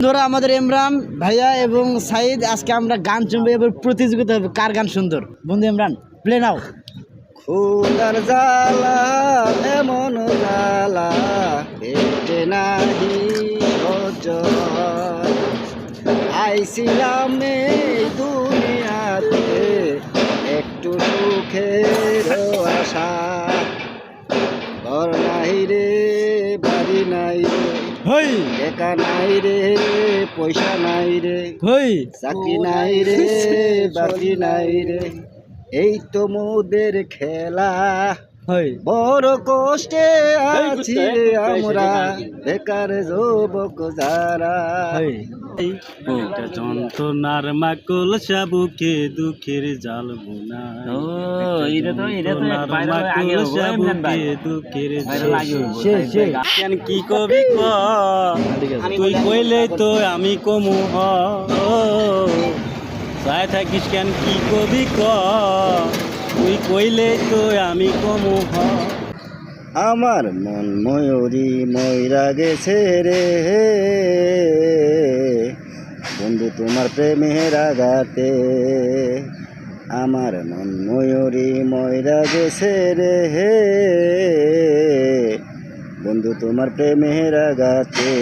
ধরো আমাদের ইমরান ভাইয়া এবং সাইদ আজকে আমরা গান শুনবো এবার প্রতিযোগিতা হবে কার গান সুন্দর। বন্ধু ইমরান প্লে নাও। খুদার জ্বালা এমন জ্বালা পেটে নাহি সহ্য আইছিলাম এই দুনিয়াতে একটু সুখের আশা ঘর নাই রে বাড়ি নাই রে হই টাকা নাই রে পয়সা নাই রে হই চাকরি নাই রে বাকি নাই রে এই তো মোদের খেলা হই বড় কষ্টে আছি রে আমরা বেকার যুবক যারা এটা যন্ত্রণার মাকুল সাবুকে দুঃখের জাল বোনা দুঃখের কেন কি কবি ক তুই কইলে তো আমি কমু চাই থাকিস কেন কি কবি ক তুই কইলে তো আমি কমু আমার মন ময়ূরী ময়রা গেছে রে বন্ধু তোমার প্রেমের আঘাতে আমার মন ময়ূরী ময়রা গেছে রে বন্ধু তোমার প্রেমের আঘাতে।